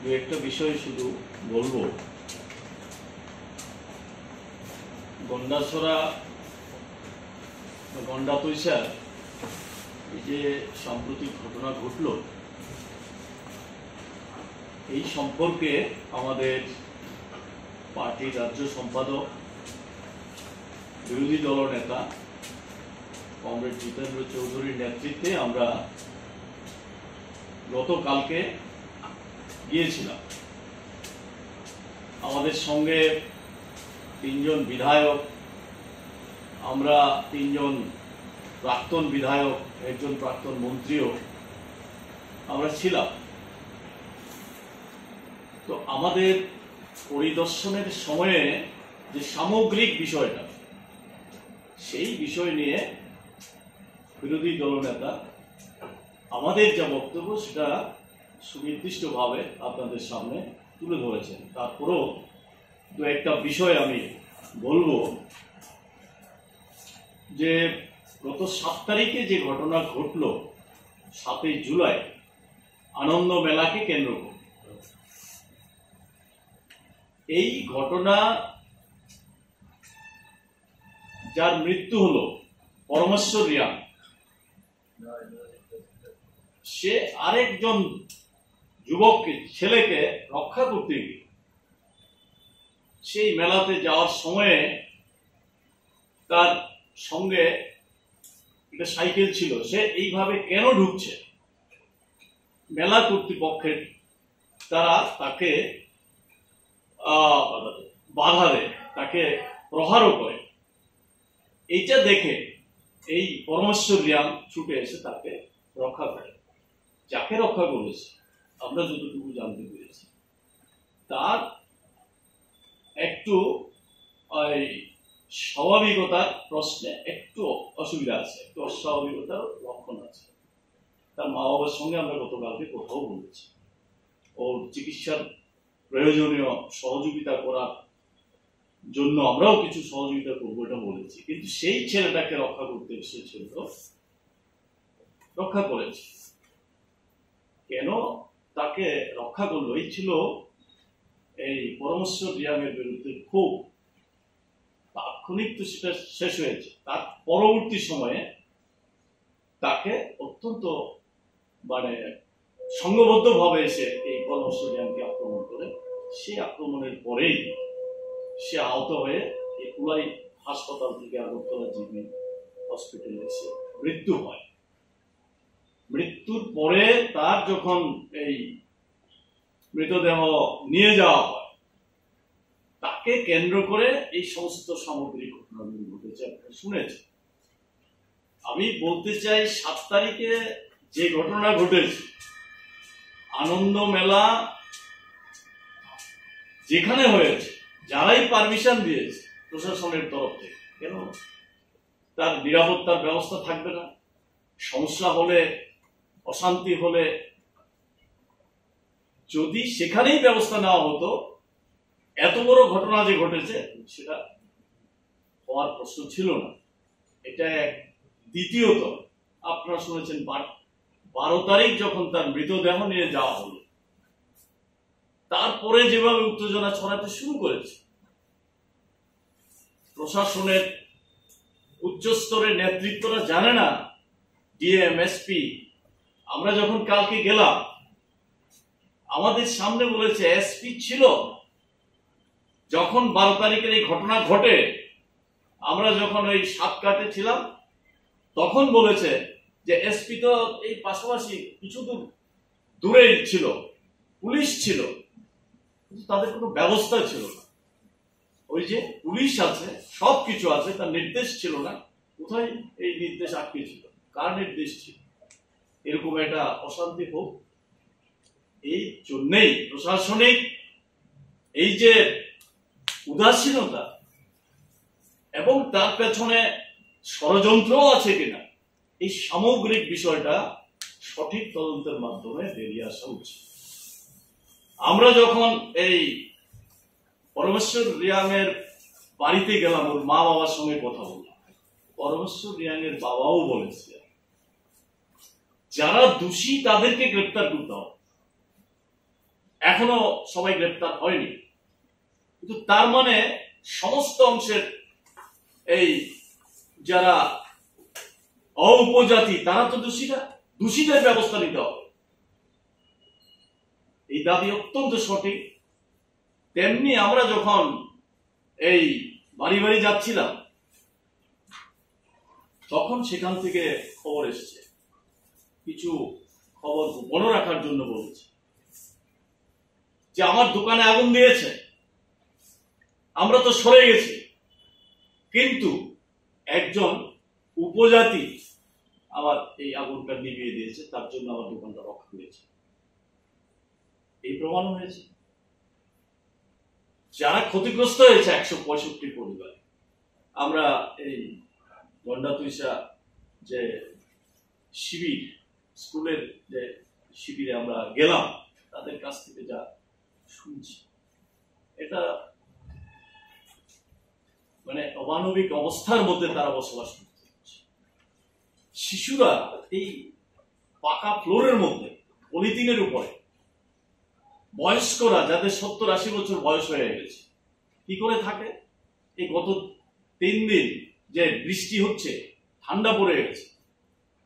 দু একটা বিষয় শুধু বলবো। গন্ডাছড়া গন্ডাতৈশার এই যে সাম্প্রতিক ঘটনা ঘটল, এই সম্পর্কে আমাদের পার্টির রাজ্য সম্পাদক, বিরোধী দলনেতা কমরেড জিতেন্দ্র চৌধুরীর নেতৃত্বে আমরা গতকালকে গিয়েছিলাম। আমাদের সঙ্গে 3 জন বিধায়ক, আমরা 3 জন প্রাক্তন বিধায়ক, একজন প্রাক্তন মন্ত্রীও আমরা ছিলাম। তো আমাদের পরিদর্শনের সময়ে যে সামগ্রিক বিষয়টা, সেই বিষয় নিয়ে বিরোধী দলনেতা আমাদের যা বক্তব্য সেটা সুনির্দিষ্টভাবে আপনাদের সামনে তুলে ধরেছেন। তারপরেও দু একটা বিষয় আমি বলবো। যে গত 7 তারিখে যে ঘটনা ঘটল, 7ই জুলাই, আনন্দ মেলাকে কেন্দ্র করে, এই ঘটনা যার মৃত্যু হলো পরমেশ্বর রিয়াং, সে আরেকজন যুবককে, ছেলেকে রক্ষা করতে গিয়ে সেই মেলাতে যাওয়ার সময়ে তার সঙ্গে একটা সাইকেল ছিল, সে এইভাবে কেন ঢুকছে, মেলা কর্তৃপক্ষের তারা তাকে বাধা দেয়, তাকে প্রহারও করে। এইটা দেখে এই পরমেশ্বর রিয়াং ছুটে এসে তাকে রক্ষা করে। যাকে রক্ষা করেছে আমরা যতটুকু জানতে পেরেছি, তার একটু স্বাভাবিকতার প্রশ্নে একটু অসুবিধা আছে, একটু অস্বাভাবিকতার লক্ষণ আছে। তার মা বাবার সঙ্গে আমরা গতকালকে কথাও বলেছি, ওর চিকিৎসার প্রয়োজনীয় সহযোগিতা করার জন্য আমরাও কিছু সহযোগিতা করবো, এটা বলেছি। কিন্তু সেই ছেলেটাকে রক্ষা করতে এসেছিল, রক্ষা করেছে। কেন তাকে রক্ষা করলো? এই ছিল এই পরমেশ্বর রিয়াংয়ের বিরুদ্ধে খুব তাৎক্ষণিক, তো সেটা শেষ হয়েছে। তার পরবর্তী সময়ে তাকে অত্যন্ত সংঘবদ্ধ ভাবে এসে এই পরমেশ্বর রিয়াংকে আক্রমণ করে। সেই আক্রমণের পরেই সে আহত হয়ে এই কুলাই হাসপাতাল থেকে আগরতলা জিবি হসপিটালে এসে মৃত্যু হয়। মৃত্যুর পরে তার যখন এই মৃতদেহ নিয়ে যাওয়া হয়, তাকে কেন্দ্র করে এই সমস্ত সামগ্রিক ঘটনাগুলি ঘটেছে, আপনারা শুনেছেন। আমি বলতে চাই, 7 তারিখে যে ঘটনা ঘটেছে, আনন্দ মেলা যেখানে হয়েছে, যারাই পারমিশন দিয়েছে প্রশাসনের তরফ থেকে, কেন তার নিরাপত্তার ব্যবস্থা থাকবে না? সমস্যা হলে, অশান্তি হলে যদি সেখানেই ব্যবস্থা নেওয়া হতো, এত বড় ঘটনা যে ঘটেছে সেটা হওয়ার প্রশ্ন ছিল না। এটা এক। দ্বিতীয়ত, আপনারা শুনেছেন 12 তারিখ যখন তার মৃতদেহ নিয়ে যাওয়া হলো, তারপরে যেভাবে উত্তেজনা ছড়াতে শুরু করেছে, প্রশাসনের উচ্চস্তরের নেতৃত্বরা জানে না, ডিএম, এসপি। আমরা যখন কালকে গেলাম, আমাদের সামনে বলেছে এসপি ছিল যখন 12 তারিখের এই ঘটনা ঘটে। আমরা যখন ওই সাতকাটে ছিলাম, তখন বলেছে যে এসপি তো এই পাশাপাশি কিছু দূরেই ছিল, পুলিশ ছিল, কিন্তু তাদের কোনো ব্যবস্থা ছিল না। ওই যে পুলিশ আছে, সবকিছু আছে, তার নির্দেশ ছিল না। কোথায় এই নির্দেশ আটকে ছিল? কার নির্দেশ ছিল? এরকম একটা অশান্তি হোক, এই জন্যেই প্রশাসনিক এই যে উদাসীনতা এবং তার পেছনে ষড়যন্ত্র আছে কিনা, এই সামগ্রিক বিষয়টা সঠিক তদন্তের মাধ্যমে বেরিয়ে আসা উচিত। আমরা যখন এই পরমেশ্বর রিয়াংয়ের বাড়িতে গেলাম, ওর মা বাবার সঙ্গে কথা বললাম, পরমেশ্বর রিয়াংয়ের বাবাও বলেছে যারা দোষী তাদেরকে গ্রেপ্তার করতে হবে। এখনো সবাই গ্রেপ্তার হয়নি, কিন্তু তার মানে সমস্ত অংশের এই যারা উপজাতি তারা তো দোষীদের ব্যবস্থা নিতে হবে। এই দাবি অত্যন্ত সঠিক। তেমনি আমরা যখন এই বাড়ি বাড়ি যাচ্ছিলাম তখন সেখান থেকে খবর এসেছে, কিছু খবর গোপন রাখার জন্য বলছে যে আমার দোকানে আগুন দিয়েছে, আমরা তো সরে গেছি, কিন্তু একজন উপজাতি আমার এই আগুনটা নিভিয়ে দিয়েছে, তার জন্য আমার দোকানটা রক্ষা করেছে। এই প্রমাণ হয়েছে। যারা ক্ষতিগ্রস্ত হয়েছে 165 পরিবার। আমরা এই গন্ডাতুইসা যে শিবির, স্কুলের যে শিবিরে আমরা গেলাম, তাদের কাছ থেকে যা শুনছি, এটা মানে অমানবিক অবস্থার মধ্যে তারা বসবাস করতে হচ্ছে। শিশুরা এই পাকা ফ্লোরের মধ্যে, পলিথিনের উপরে, বয়স্করা যাদের 70-80 বছর বয়স হয়ে গেছে কি করে থাকে? এই গত 3 দিন যে বৃষ্টি হচ্ছে, ঠান্ডা পড়ে গেছে,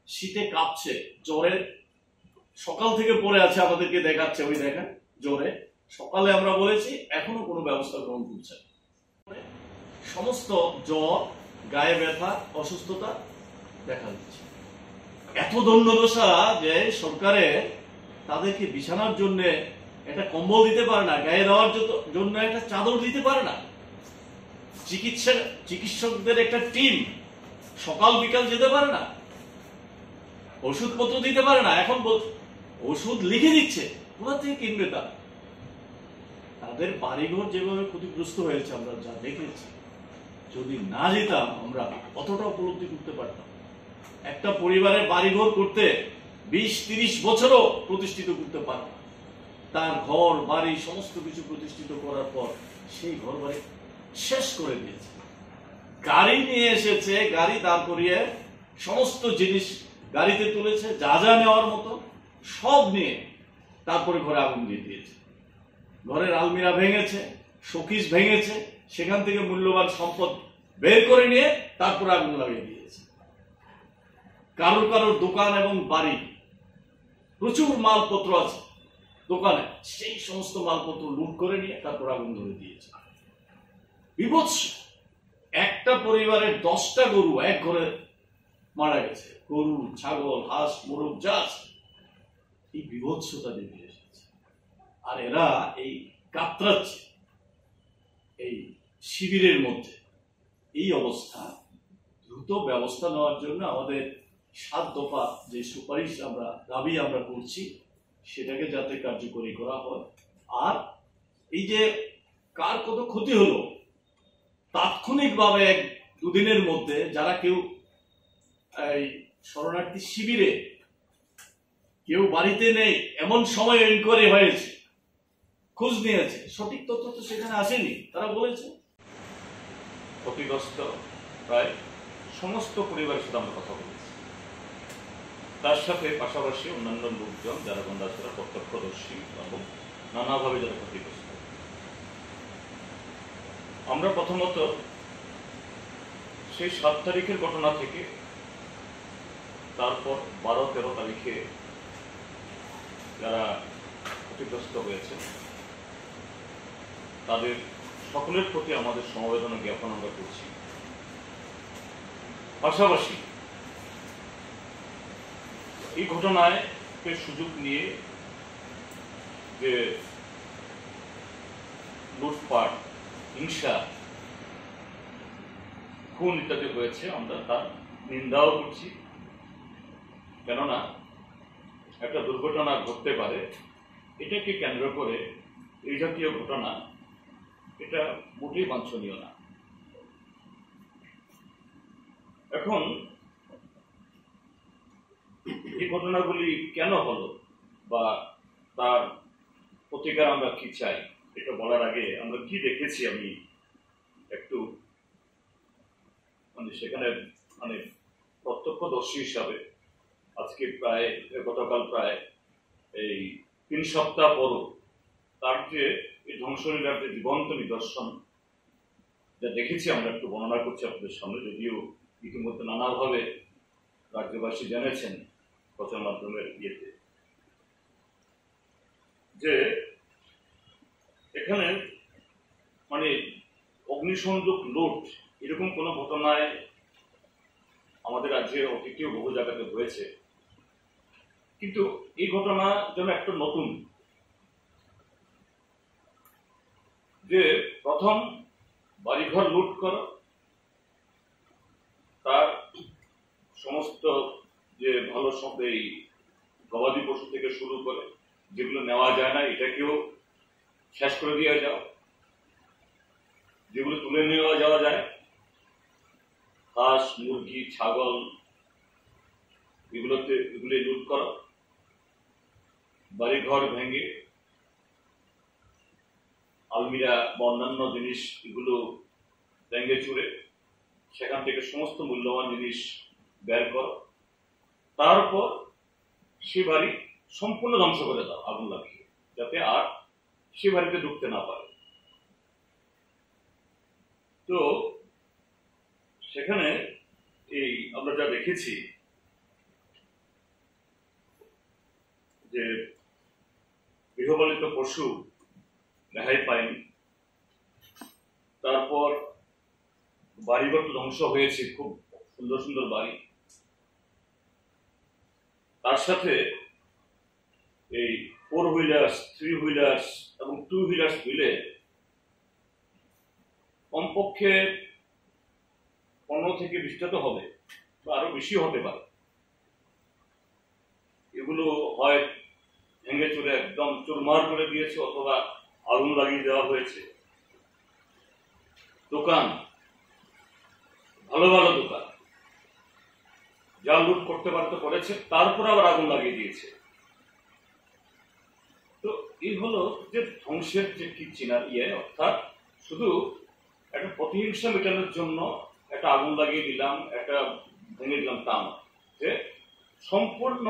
শীতে কাঁপছে, জ্বরে সকাল থেকে পড়ে আছে, আমাদেরকে দেখাচ্ছে, ওই দেখেন জ্বরে। সকালে আমরা বলেছি, এখনো কোনো ব্যবস্থা গ্রহণ করছে না। সমস্ত জ্বর, গায়ে ব্যথা, অসুস্থতা দেখা দিচ্ছে। এত দণ্ডদশা যে সরকারে তাদেরকে বিছানার জন্য একটা কম্বল দিতে পারে না, গায়ে দেওয়ার জন্য একটা চাদর দিতে পারে না। চিকিৎসকদের একটা টিম সকাল বিকাল যেতে পারে না, ওষুধপত্র দিতে পারে না। এখন ওষুধ লিখে দিচ্ছে, কোথা থেকে কিনবে তারা? তাদের বাড়িঘর যেভাবে ক্ষতিগ্রস্ত হয়েছে আমরা যা দেখেছি, যদি না যেতাম আমরা কতটা উপলব্ধি করতে পারতাম। একটা পরিবারের বাড়িঘর করতে 20-30 বছরও প্রতিষ্ঠিত করতে পারে, তার ঘর বাড়ি সমস্ত কিছু প্রতিষ্ঠিত করার পর সেই ঘর বাড়ি শেষ করে দিয়েছে। গাড়ি নিয়ে এসেছে, গাড়ি দাঁড় করিয়ে সমস্ত জিনিস গাড়িতে তুলেছে, যা যা নেওয়ার মতো সব নিয়ে তারপরে ঘরে আগুন দিয়ে দিয়েছে। ঘরের আলমিরা ভেঙেছে, শোকেস ভেঙেছে, সেখান থেকে মূল্যবান সম্পদ বের করে নিয়ে তারপরে আগুন লাগিয়ে দিয়েছে। কারোর কারোর দোকান এবং বাড়ি, প্রচুর মালপত্র আছে দোকানে, সেই সমস্ত মালপত্র লুট করে নিয়ে তারপর আগুন ধরে দিয়েছে। বিভৎস। একটা পরিবারের 10টা গরু এক ঘরে মারা গেছে। গরু, ছাগল, হাঁস, মোরগ, যা আছে, এই বিভৎসতা দেখে এসেছে। আর এরা এই কাতরাচ্ছে এই শিবিরের মধ্যে। এই অবস্থা, দ্রুত ব্যবস্থা নেওয়ার জন্য আমাদের 7 দফা যে সুপারিশ দাবি আমরা করছি, সেটাকে যাতে কার্যকরী করা হয়। আর এই যে কার কত ক্ষতি হলো, তাৎক্ষণিকভাবে 1-2 দিনের মধ্যে যারা কেউ এই শরণার্থী শিবিরে কেউ বাড়িতে নেই, এমন সময় ইনকোয়ারি হয়েছে, খোঁজ নিয়েছে, সঠিক তথ্য তো সেখানে আসেনি। তারা বলেছে ক্ষতিগ্রস্ত প্রায় সমস্ত পরিবারের সাথে আমরা কথা বলেছি। তার সাথে পাশাপাশি অন্যান্য লোকজন যারা গন্ডাছড়া প্রত্যক্ষদর্শী এবং নানাভাবে যারা ক্ষতিগ্রস্ত। আমরা প্রথমত সেই 7 তারিখের ঘটনা থেকে তারপর 12-13 তারিখে যারা ক্ষতিগ্রস্ত হয়েছে তাদের সকলের প্রতি আমাদের সমবেদনা জ্ঞাপন আমরা করছি। পাশাপাশি এই ঘটনায় সুযোগ নিয়ে যে লুটপাট, হিংসা, খুন ইত্যাদি হয়েছে, আমরা তার নিন্দাও করছি। কেননা একটা দুর্ঘটনা ঘটতে পারে, এটাকে কেন্দ্র করে এই জাতীয় ঘটনা, এটা মোটেই বাঞ্ছনীয় না। এখন এই ঘটনাগুলি কেন হলো বা তার প্রতিকার আমরা কি চাই, এটা বলার আগে আমরা কি দেখেছি আমি একটু সেখানে প্রত্যক্ষদর্শী হিসাবে আজকে গতকাল প্রায় এই 3 সপ্তাহ পরও তার যে এই ধ্বংসলীলার যে জীবন্ত নিদর্শন যা দেখেছি আমরা একটু বর্ণনা করছি আপনাদের সামনে, যদিও ইতিমধ্যে নানাভাবে রাজ্যবাসী জেনেছেন প্রচার মাধ্যমের ইয়েতে, যে এখানে মানে অগ্নিসংযোগ লুট এরকম কোনো ঘটনায় আমাদের রাজ্যে অতীতেও বহু জায়গাতে হয়েছে, কিন্তু এই ঘটনা যেন একটা নতুন, যে প্রথম বাড়িঘর লুট করা, তার সমস্ত যে ভালো সব এই গবাদি পশু থেকে শুরু করে যেগুলো নেওয়া যায় না এটাকেও শেষ করে দেওয়া যাও, যেগুলো তুলে নেওয়া যাওয়া যায় হাঁস মুরগি ছাগল এগুলি লুট করা, বাড়িঘর ভেঙে আলমিরা বা অন্যান্য জিনিস এগুলো ভেঙে চুরে সেখান থেকে সমস্ত মূল্যবান জিনিস বের কর, তারপর সে বাড়ি সম্পূর্ণ ধ্বংস করে দাও আগুন লাগিয়ে, যাতে আর সে বাড়িতে ঢুকতে না পারে। তো সেখানে এই আমরা যা দেখেছি যে গৃহপালিত পশু রেহাই পায়নি, তারপর বাড়িঘর ধ্বংস হয়েছে, খুব সুন্দর সুন্দর বাড়ি, তার সাথে এই 4 হুইলার্স 3 হুইলার্স এবং 2 হুইলার্স মিলে কমপক্ষে 15 থেকে 20টা তো হবে বা আরো বেশি হতে পারে, এগুলো হয় ভেঙে চুরে একদম চুরমার করে দিয়েছে অথবা আগুন লাগিয়ে দেওয়া হয়েছে। দোকান, ভালো ভালো দোকান যা লুট করতে পারতে করেছে, তারপর আবার আগুন লাগিয়ে দিয়েছে। তো এই হলো যে ধ্বংসের যে কি চিনার অর্থাৎ শুধু একটা প্রতিহিংসা মেটানোর জন্য একটা আগুন লাগিয়ে দিলাম, একটা ভেঙে দিলাম তা না, যে সম্পূর্ণ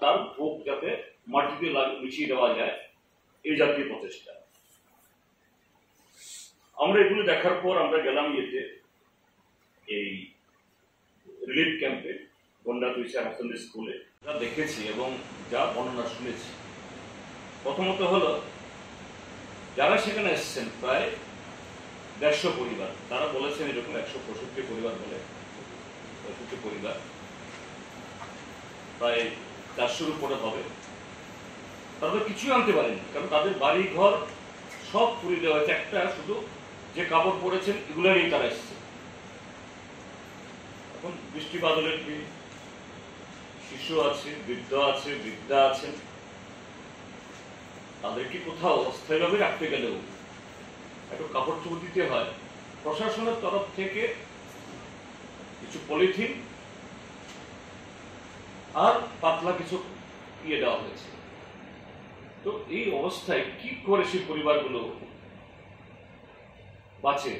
তার ভোগ যাতে মাটিতে মিশিয়ে দেওয়া যায়, এই জাতীয় প্রচেষ্টা। আমরা এগুলো দেখার পর আমরা গেলাম এই রিলিফ ক্যাম্পে, গন্ডা তুইসার হাসান স্কুলে যা দেখেছি এবং যা বর্ণনা শুনেছি, প্রথমত হলো যারা সেখানে এসছেন প্রায় 150 পরিবার, তারা বলেছেন এরকম 165 পরিবার বলে, 65 পরিবার প্রায় 400-র উপরে হবে, তারা কিছুই আনতে পারেনি, কারণ তাদের বাড়ি ঘর সব পুড়িয়ে দেওয়া হয়েছে, একটা শুধু যে কাপড় পরেছেন এগুলো নিয়ে তারা এসছে। এখন বৃষ্টি বাদলের দিন, শিশু আছে, বৃদ্ধ আছে, বৃদ্ধা আছেন, তাদেরকে কোথাও অস্থায়ীভাবে রাখতে গেলেও একটু কাপড় চোপড় দিতে হয়। প্রশাসনের তরফ থেকে কিছু পলিথিন আর পাতলা কিছু দেওয়া হয়েছে। তো এই অবস্থায় কি করে সেই পরিবারগুলো বাঁচে?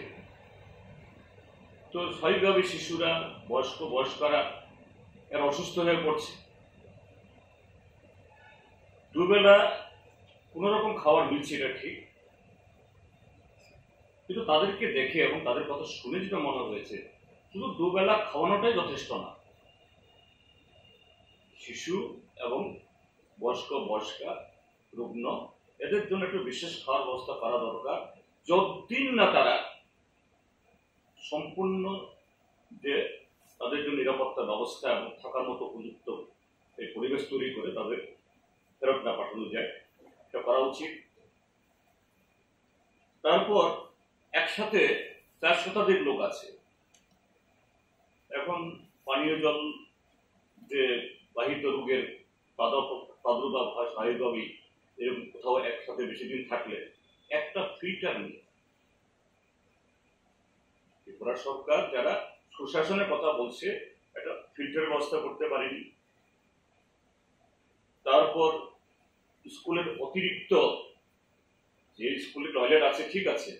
তো স্বাভাবিকভাবে শিশুরা, বয়স্করা এরা অসুস্থ হয়ে পড়ছে, দুবেলা কোন রকম খাবার মিলছে এটা ঠিক, কিন্তু তাদেরকে দেখে এবং তাদের কথা শুনে যেটা মনে হয়েছে শুধু দুবেলা খাওয়ানোটাই যথেষ্ট না, শিশু এবং বয়স্কা রুগ্ন এদের জন্য একটু বিশেষ খাওয়ার ব্যবস্থা করা দরকার, যতদিন না তারা সম্পূর্ণ যে তাদের জন্য নিরাপত্তা ব্যবস্থা এবং থাকার মতো উপযুক্ত এই পরিবেশ তৈরি করে তাদের ফেরত না পাঠানো যায়, এটা করা উচিত। তারপর একসাথে 4 শতাধিক লোক আছে, এখন পানীয় জল যে বাহিত রোগের প্রাদুর্ভাব হয় স্বাভাবিকভাবেই, এরকম কোথাও একসাথে বেশি দিন থাকলে একটা ফিল্টার নিয়ে ত্রিপুরা সরকার যারা সুশাসনের কথা বলছে একটা ফিল্টার ব্যবস্থা করতে পারেনি। তারপর স্কুলের অতিরিক্ত যে স্কুলে টয়লেট আছে ঠিক আছে,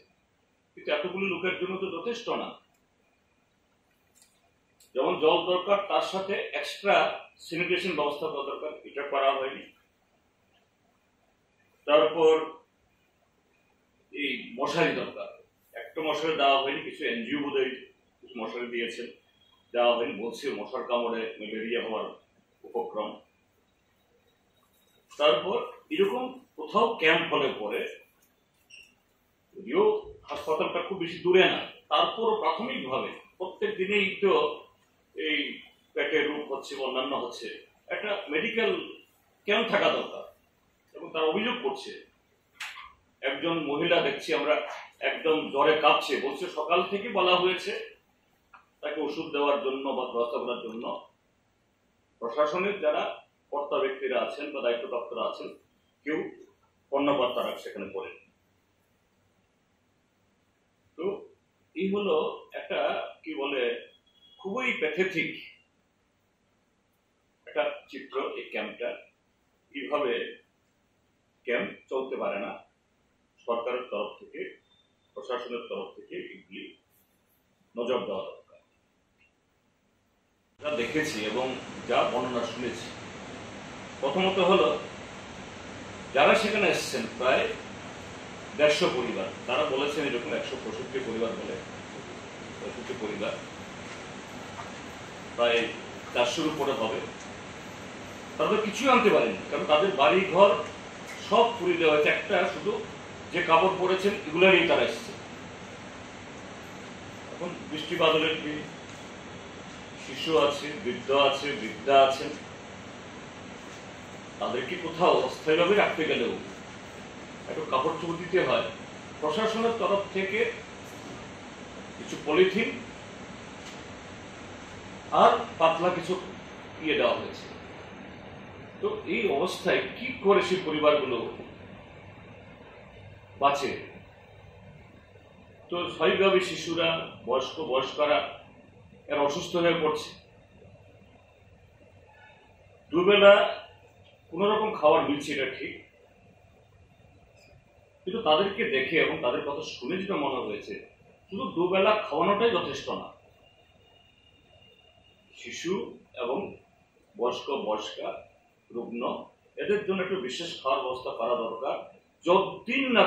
কিন্তু এতগুলো লোকের জন্য তো যথেষ্ট না, যেমন জল দরকার তার সাথে এক্সট্রা স্যানিটেশন ব্যবস্থা দরকার, এটা করা হয়নি। তারপর মশারি দরকার। একটা মশারি দেওয়া হয়নি, কিছু এনজিও বোধহয় কিছু মশারি দিয়েছেন, দেওয়া হয়নি, বলছে মশার কামড়ে ম্যালেরিয়া হওয়ার উপক্রম। তারপর এরকম কোথাও ক্যাম্প হলে পরে, যদিও হাসপাতালটা খুব বেশি দূরে না, তারপরও প্রাথমিকভাবে প্রত্যেক দিনেই তো এই পেটের রোগ হচ্ছে, অন্যান্য হচ্ছে, একটা মেডিকেল ক্যাম্প থাকা দরকার। এবং তারা অভিযোগ করছে, একজন মহিলা দেখছি আমরা একদম জ্বরে কাঁপছে, বলছে সকাল থেকে বলা হয়েছে তাকে ওষুধ দেওয়ার জন্য বা ব্যবস্থা করার জন্য প্রশাসনের যারা কর্তা ব্যক্তিরা আছেন বা দায়িত্বপ্রাপ্তরা আছেন, কেউ কর্ণপাত তারা সেখানে করেন। তো এই হলো একটা কি বলে খুবই প্যাথেটিক একটা চিত্র এই ক্যাম্পটা। এইভাবে ক্যাম্প চলতে পারে না। সরকারের তরফ থেকে, প্রশাসনের তরফ থেকে এগুলি নজর দেওয়া দরকার। যা দেখেছি এবং যা বর্ণনা শুনেছি, প্রথমত হলো যারা সেখানে এসছেন প্রায় 150 পরিবার, তারা বলেছেন এরকম 165 পরিবার বলে, 65 পরিবার, প্রায় 400-র উপরে হবে। তাদের কিছুই আনতে পারেনি, কারণ তাদের বাড়ি ঘর সব পুড়িয়ে দেওয়া হয়েছে। একটা শুধু যে কাপড় পরেছেন এগুলো নিয়ে তারা এসছে। এখন বৃষ্টি বাদলের কি শিশু আছে, বৃদ্ধ আছে, বৃদ্ধা আছেন, তাদেরকে কোথাও অস্থায়ীভাবে রাখতে গেলেও একটু কাপড় চোপড় দিতে হয়। প্রশাসনের তরফ থেকে কিছু পলিথিন আর পাতলা কিছু ইয়ে দেওয়া হয়েছে। তো এই অবস্থায় কি করে সেই পরিবারগুলো বাঁচে? তো স্বাভাবিকভাবে শিশুরা, বয়স্করা এরা অসুস্থ হয়ে পড়ছে। দুবেলা কোন রকম খাবার মিলছে, এটা ঠিক, কিন্তু তাদেরকে দেখে এবং তাদের কথা শুনে যেটা মনে হয়েছে, শুধু দুবেলা খাওয়ানোটাই যথেষ্ট না। শিশু এবং বয়স্কা, রুগ্ন, এদের জন্য একটু বিশেষ খাওয়ার ব্যবস্থা করা দরকার। যতদিন না